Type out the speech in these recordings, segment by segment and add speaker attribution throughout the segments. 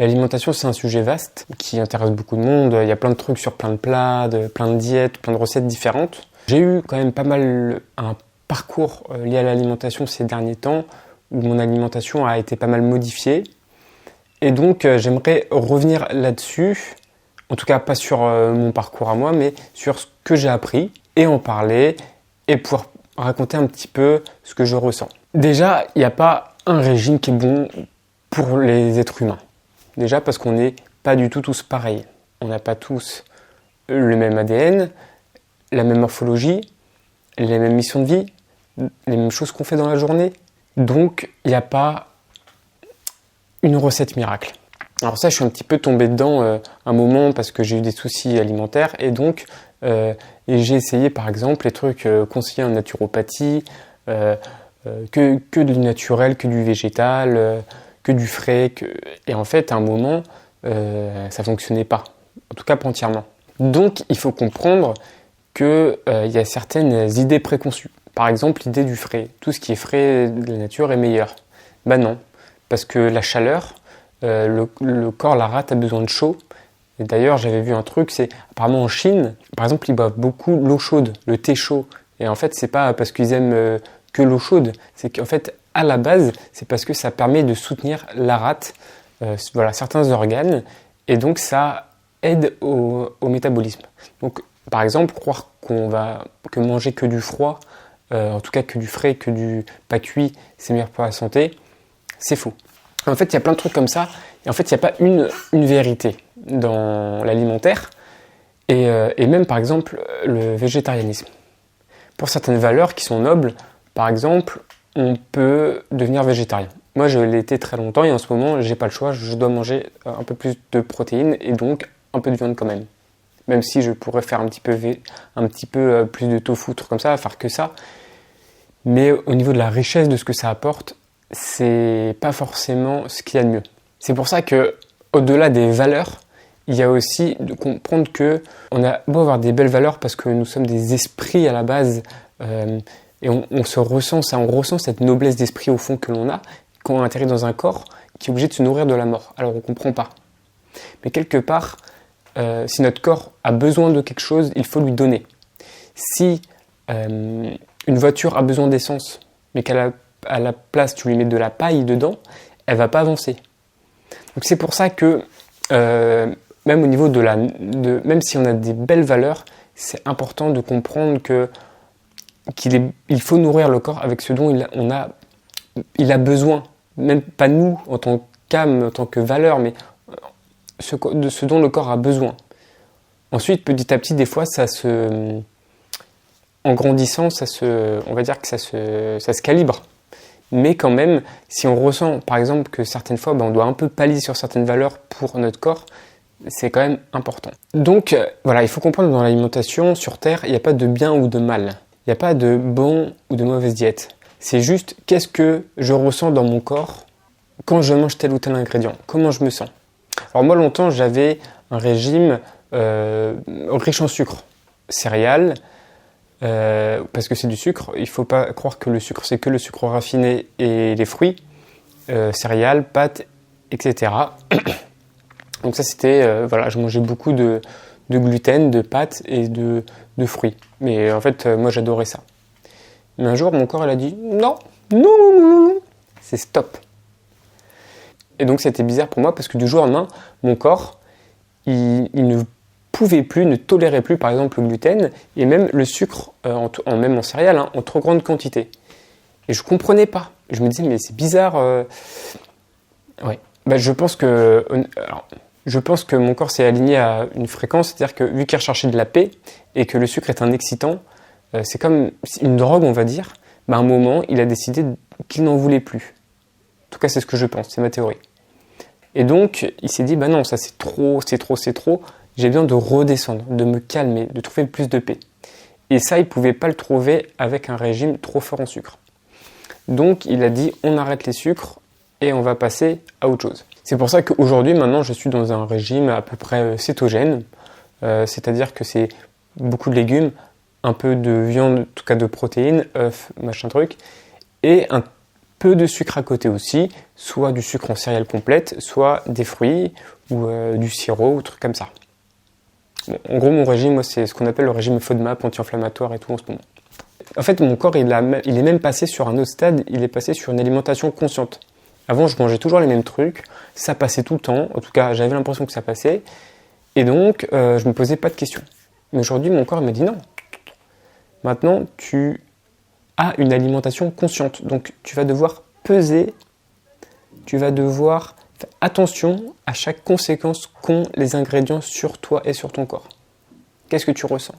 Speaker 1: L'alimentation, c'est un sujet vaste qui intéresse beaucoup de monde. Il y a plein de trucs sur plein de plats, plein de diètes, plein de recettes différentes. J'ai eu quand même pas mal un parcours lié à l'alimentation ces derniers temps où mon alimentation a été pas mal modifiée. Et donc, j'aimerais revenir là-dessus, en tout cas pas sur mon parcours à moi, mais sur ce que j'ai appris et en parler et pouvoir raconter un petit peu ce que je ressens. Déjà, il n'y a pas un régime qui est bon pour les êtres humains. Déjà parce qu'on n'est pas du tout tous pareils. On n'a pas tous le même ADN, la même morphologie, les mêmes missions de vie, les mêmes choses qu'on fait dans la journée. Donc, il n'y a pas une recette miracle. Alors ça, je suis un petit peu tombé dedans un moment parce que j'ai eu des soucis alimentaires et donc et j'ai essayé par exemple les trucs conseillés en naturopathie, que du naturel, que du végétal, que du frais. Et en fait, à un moment, ça fonctionnait pas. En tout cas, pas entièrement. Donc, il faut comprendre qu'il y a certaines idées préconçues. Par exemple, l'idée du frais. Tout ce qui est frais de la nature est meilleur. Ben non. Parce que la chaleur, le corps, la rate a besoin de chaud. Et d'ailleurs, j'avais vu un truc, c'est apparemment en Chine, par exemple, ils boivent beaucoup l'eau chaude, le thé chaud. Et en fait, c'est pas parce qu'ils aiment que l'eau chaude, c'est qu'en fait, à la base, c'est parce que ça permet de soutenir la rate, certains organes, et donc ça aide au métabolisme. Donc, par exemple, croire que manger que du froid, en tout cas que du frais, que du pas cuit, c'est meilleur pour la santé, c'est faux. En fait, il y a plein de trucs comme ça, et en fait, il n'y a pas une vérité dans l'alimentaire, et même, par exemple, le végétarianisme. Pour certaines valeurs qui sont nobles, par exemple, on peut devenir végétarien. Moi, je l'ai été très longtemps, et en ce moment, j'ai pas le choix, je dois manger un peu plus de protéines, et donc un peu de viande quand même. Même si je pourrais faire un petit peu plus de tofu, trucs comme ça, faire que ça. Mais au niveau de la richesse de ce que ça apporte, c'est pas forcément ce qu'il y a de mieux. C'est pour ça que, au-delà des valeurs, il y a aussi de comprendre que on a beau avoir des belles valeurs parce que nous sommes des esprits à la base, et on se ressent ça, on ressent cette noblesse d'esprit au fond que l'on a quand on atterrit dans un corps qui est obligé de se nourrir de la mort. Alors on comprend pas. Mais quelque part, si notre corps a besoin de quelque chose, il faut lui donner. Si une voiture a besoin d'essence, mais qu'à la place tu lui mets de la paille dedans, elle va pas avancer. Donc c'est pour ça que même au niveau même si on a des belles valeurs, c'est important de comprendre qu'il faut nourrir le corps avec ce dont il a besoin. Même pas nous en tant qu'âme, en tant que valeur, mais de ce dont le corps a besoin. Ensuite, petit à petit, des fois, en grandissant, on va dire que ça se calibre. Mais quand même, si on ressent, par exemple, que certaines fois, on doit un peu pallier sur certaines valeurs pour notre corps, c'est quand même important. Donc, voilà, il faut comprendre que dans l'alimentation, sur Terre, il n'y a pas de bien ou de mal. Il n'y a pas de bon ou de mauvaise diète. C'est juste, qu'est-ce que je ressens dans mon corps quand je mange tel ou tel ingrédient? Comment je me sens? Alors moi, longtemps, j'avais un régime riche en sucre, céréales, parce que c'est du sucre. Il ne faut pas croire que le sucre, c'est que le sucre raffiné et les fruits, céréales, pâtes, etc. Donc ça, c'était, je mangeais beaucoup de gluten, de pâtes et de fruits. Mais en fait, moi, j'adorais ça. Mais un jour, mon corps, il a dit non, c'est stop. Et donc, c'était bizarre pour moi parce que du jour au lendemain, mon corps, il ne pouvait plus, ne tolérait plus, par exemple, le gluten et même le sucre, même en céréales, en trop grande quantité. Et je comprenais pas. Je me disais, mais c'est bizarre. Ouais. Je pense que mon corps s'est aligné à une fréquence, c'est-à-dire que vu qu'il recherchait de la paix et que le sucre est un excitant, c'est comme une drogue, on va dire. À un moment, il a décidé qu'il n'en voulait plus. En tout cas, c'est ce que je pense, c'est ma théorie. Et donc, il s'est dit, non, ça c'est trop. J'ai besoin de redescendre, de me calmer, de trouver plus de paix. Et ça, il ne pouvait pas le trouver avec un régime trop fort en sucre. Donc, il a dit, on arrête les sucres et on va passer à autre chose. C'est pour ça qu'aujourd'hui, maintenant, je suis dans un régime à peu près cétogène. C'est-à-dire que c'est beaucoup de légumes, un peu de viande, en tout cas de protéines, œufs, machin truc, et peu de sucre à côté aussi, soit du sucre en céréales complètes, soit des fruits ou du sirop ou trucs comme ça. Bon, en gros, mon régime, moi, c'est ce qu'on appelle le régime FODMAP, anti-inflammatoire et tout en ce moment. En fait, mon corps, il est même passé sur un autre stade, il est passé sur une alimentation consciente. Avant, je mangeais toujours les mêmes trucs, ça passait tout le temps, en tout cas, j'avais l'impression que ça passait, et donc, je me posais pas de questions. Mais aujourd'hui, mon corps me dit non. Maintenant, tu as une alimentation consciente, donc tu vas devoir peser, tu vas devoir faire attention à chaque conséquence qu'ont les ingrédients sur toi et sur ton corps. Qu'est-ce que tu ressens?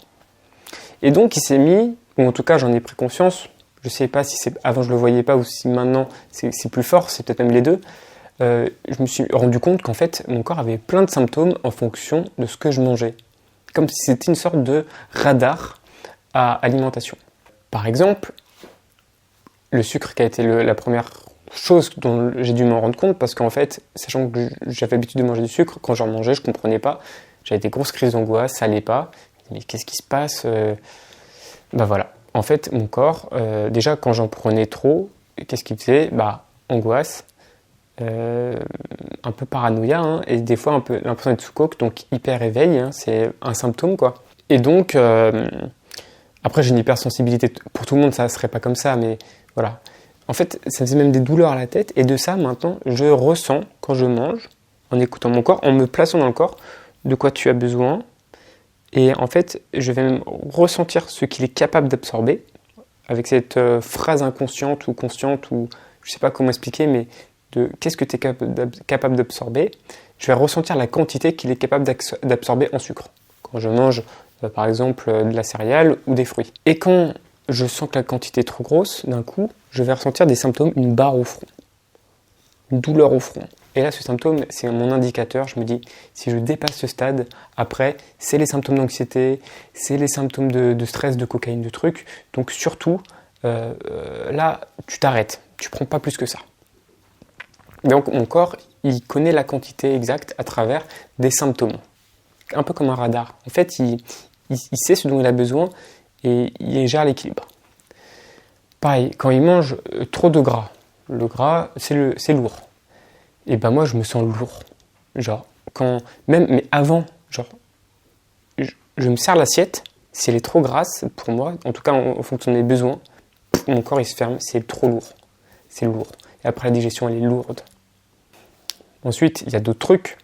Speaker 1: Et donc, il s'est mis, ou en tout cas, j'en ai pris conscience. Je ne sais pas si avant je le voyais pas ou si maintenant c'est plus fort, c'est peut-être même les deux. Je me suis rendu compte qu'en fait, mon corps avait plein de symptômes en fonction de ce que je mangeais. Comme si c'était une sorte de radar à alimentation. Par exemple, le sucre qui a été la première chose dont j'ai dû m'en rendre compte, parce qu'en fait, sachant que j'avais l'habitude de manger du sucre, quand j'en mangeais, je ne comprenais pas. J'avais des grosses crises d'angoisse, ça allait pas. Mais qu'est-ce qui se passe? Ben voilà. En fait, mon corps, déjà quand j'en prenais trop, qu'est-ce qu'il faisait? Angoisse, un peu paranoïa, hein, et des fois un peu l'impression d'être sous coke, donc hyper éveil, hein, c'est un symptôme quoi. Et donc, après j'ai une hypersensibilité. Pour tout le monde, ça serait pas comme ça, mais voilà. En fait, ça faisait même des douleurs à la tête, et de ça, maintenant, je ressens quand je mange, en écoutant mon corps, en me plaçant dans le corps, de quoi tu as besoin. Et en fait, je vais même ressentir ce qu'il est capable d'absorber avec cette phrase inconsciente ou consciente, ou je ne sais pas comment expliquer, mais de qu'est-ce que tu es capable d'absorber. Je vais ressentir la quantité qu'il est capable d'absorber en sucre. Quand je mange, par exemple, de la céréale ou des fruits. Et quand je sens que la quantité est trop grosse, d'un coup, je vais ressentir des symptômes, une barre au front, une douleur au front. Et là, ce symptôme, c'est mon indicateur. Je me dis, si je dépasse ce stade, après, c'est les symptômes d'anxiété, c'est les symptômes de stress, de cocaïne, de trucs. Donc surtout, là, tu t'arrêtes. Tu prends pas plus que ça. Donc mon corps, il connaît la quantité exacte à travers des symptômes. Un peu comme un radar. En fait, il sait ce dont il a besoin et il gère l'équilibre. Pareil, quand il mange trop de gras, le gras, c'est lourd. Et ben moi je me sens lourd, genre mais avant, genre je me sers l'assiette, si elle est trop grasse pour moi, en tout cas en fonction de mes besoins, mon corps il se ferme, c'est trop lourd, c'est lourd. Et après la digestion elle est lourde. Ensuite il y a d'autres trucs,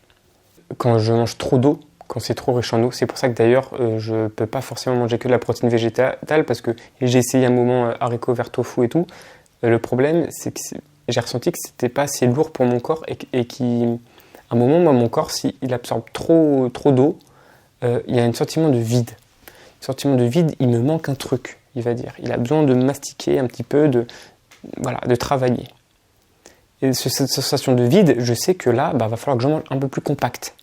Speaker 1: quand je mange trop d'eau, quand c'est trop riche en eau, c'est pour ça que d'ailleurs je peux pas forcément manger que de la protéine végétale parce que j'ai essayé un moment haricots verts, tofu et tout. Le problème c'est que j'ai ressenti que c'était pas assez lourd pour mon corps et qu'à un moment, moi, mon corps, s'il absorbe trop d'eau, il y a un sentiment de vide. Un sentiment de vide, il me manque un truc, il va dire. Il a besoin de mastiquer un petit peu, de travailler. Et cette sensation de vide, je sais que là, va falloir que je mange un peu plus compact.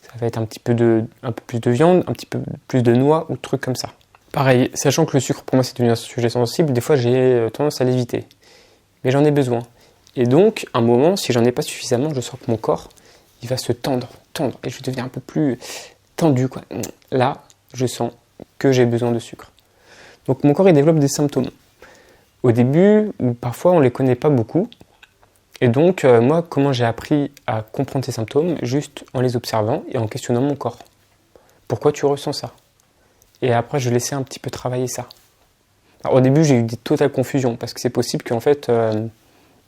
Speaker 1: Ça va être un peu plus de viande, un petit peu plus de noix ou trucs comme ça. Pareil, sachant que le sucre, pour moi, c'est devenu un sujet sensible, des fois, j'ai tendance à l'éviter. Mais j'en ai besoin. Et donc, à un moment, si j'en ai pas suffisamment, je sens que mon corps, il va se tendre, et je vais devenir un peu plus tendu, quoi. Là, je sens que j'ai besoin de sucre. Donc, mon corps, il développe des symptômes. Au début, parfois, on les connaît pas beaucoup. Et donc, moi, comment j'ai appris à comprendre ces symptômes? Juste en les observant et en questionnant mon corps. Pourquoi tu ressens ça? Et après, je laissais un petit peu travailler ça. Alors, au début, j'ai eu des totales confusions, parce que c'est possible qu'en fait,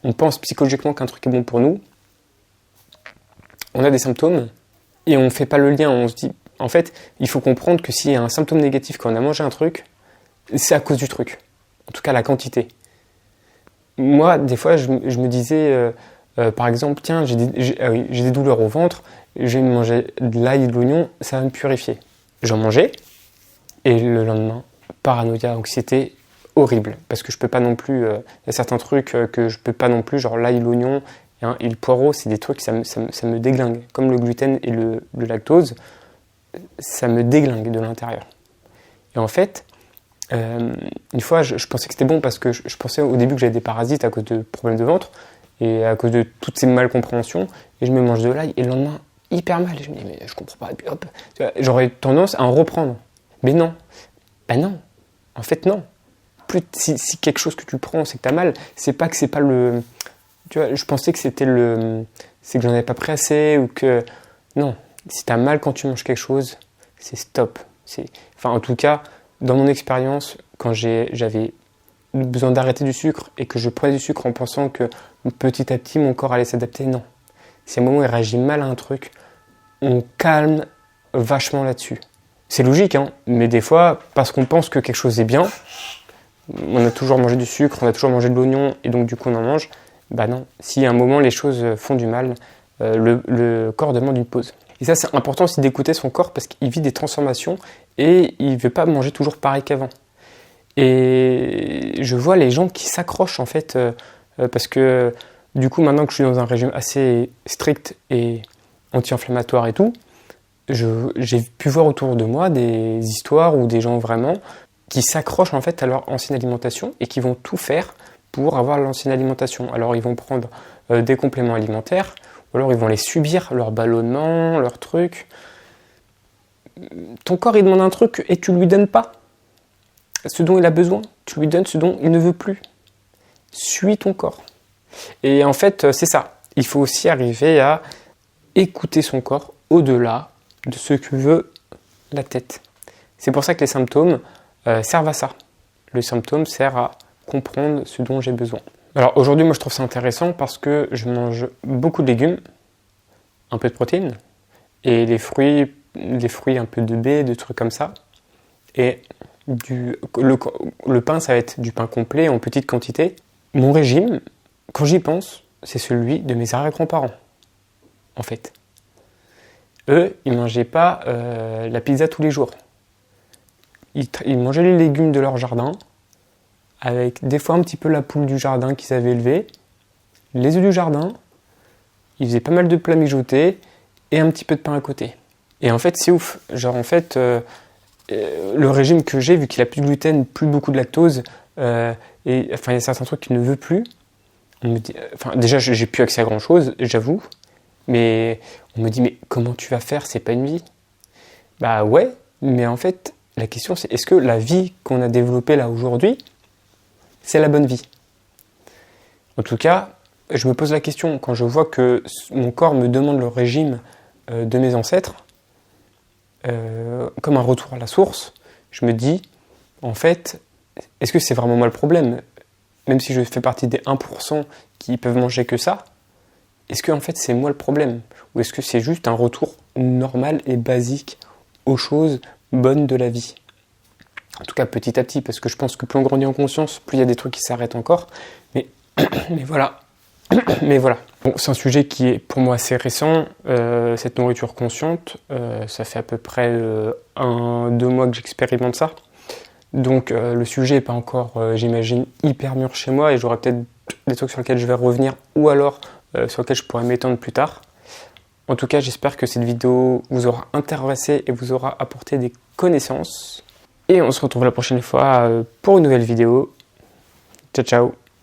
Speaker 1: on pense psychologiquement qu'un truc est bon pour nous, on a des symptômes, et on ne fait pas le lien, on se dit, en fait, il faut comprendre que s'il y a un symptôme négatif quand on a mangé un truc, c'est à cause du truc, en tout cas la quantité. Moi, des fois, je me disais, par exemple, tiens, j'ai des douleurs au ventre, je vais manger de l'ail et de l'oignon, ça va me purifier. J'en mangeais, et le lendemain, paranoïa, anxiété, horrible, parce que je peux pas non plus, il y a certains trucs que je peux pas non plus, genre l'ail, l'oignon et le poireau, c'est des trucs, ça me déglingue, comme le gluten et le lactose, ça me déglingue de l'intérieur. Et en fait, une fois, je pensais que c'était bon parce que je pensais au début que j'avais des parasites à cause de problèmes de ventre et à cause de toutes ces malcompréhensions, et je me mange de l'ail et le lendemain, hyper mal, et je me dis, mais je comprends pas, et puis hop, j'aurais tendance à en reprendre. Mais non, non, en fait non. plus si quelque chose que tu prends, c'est que t'as mal, c'est pas que c'est pas le... Tu vois, je pensais que c'est que j'en avais pas pris assez ou que... Non, si t'as mal quand tu manges quelque chose, c'est stop. Enfin, en tout cas, dans mon expérience, quand j'avais besoin d'arrêter du sucre et que je prenais du sucre en pensant que petit à petit mon corps allait s'adapter, non. Si à un moment il réagit mal à un truc, on calme vachement là-dessus. C'est logique, hein, mais des fois, parce qu'on pense que quelque chose est bien, on a toujours mangé du sucre, on a toujours mangé de l'oignon, et donc du coup on en mange, bah non. Si à un moment les choses font du mal, le corps demande une pause. Et ça, c'est important aussi d'écouter son corps parce qu'il vit des transformations et il ne veut pas manger toujours pareil qu'avant. Et je vois les gens qui s'accrochent en fait, parce que du coup, maintenant que je suis dans un régime assez strict et anti-inflammatoire et tout, j'ai pu voir autour de moi des histoires ou des gens vraiment qui s'accrochent en fait à leur ancienne alimentation et qui vont tout faire pour avoir l'ancienne alimentation. Alors ils vont prendre des compléments alimentaires, ou alors ils vont les subir, leur ballonnement, leurs trucs. Ton corps il demande un truc et tu lui donnes pas ce dont il a besoin, tu lui donnes ce dont il ne veut plus. Suis ton corps. Et en fait, c'est ça. Il faut aussi arriver à écouter son corps au-delà de ce que veut la tête. C'est pour ça que les symptômes servent à ça. Le symptôme sert à comprendre ce dont j'ai besoin. Alors aujourd'hui, moi je trouve ça intéressant parce que je mange beaucoup de légumes, un peu de protéines, et les fruits un peu de baies, de trucs comme ça. Et le pain, ça va être du pain complet en petite quantité. Mon régime, quand j'y pense, c'est celui de mes arrière-grands-parents, en fait. Eux, ils ne mangeaient pas la pizza tous les jours. Ils mangeaient les légumes de leur jardin, avec des fois un petit peu la poule du jardin qu'ils avaient élevée, les œufs du jardin, ils faisaient pas mal de plats mijotés, et un petit peu de pain à côté. Et en fait, c'est ouf. Genre, en fait... le régime que j'ai, vu qu'il a plus de gluten, plus beaucoup de lactose, et enfin il y a certains trucs qu'il ne veut plus. On me dit, déjà j'ai plus accès à grand chose, j'avoue, mais on me dit mais comment tu vas faire, c'est pas une vie. Bah ouais, mais en fait la question c'est est-ce que la vie qu'on a développée là aujourd'hui, c'est la bonne vie? En tout cas, je me pose la question quand je vois que mon corps me demande le régime de mes ancêtres. Comme un retour à la source, je me dis, en fait, est-ce que c'est vraiment moi le problème? Même si je fais partie des 1% qui peuvent manger que ça, est-ce que en fait c'est moi le problème? Ou est-ce que c'est juste un retour normal et basique aux choses bonnes de la vie? En tout cas petit à petit, parce que je pense que plus on grandit en conscience, plus il y a des trucs qui s'arrêtent encore. Mais voilà. Mais voilà. Bon, c'est un sujet qui est pour moi assez récent, cette nourriture consciente. Ça fait à peu près 1-2 mois que j'expérimente ça. Donc le sujet n'est pas encore, j'imagine, hyper mûr chez moi et j'aurai peut-être des trucs sur lesquels je vais revenir ou alors sur lesquels je pourrais m'étendre plus tard. En tout cas, j'espère que cette vidéo vous aura intéressé et vous aura apporté des connaissances. Et on se retrouve la prochaine fois pour une nouvelle vidéo. Ciao, ciao!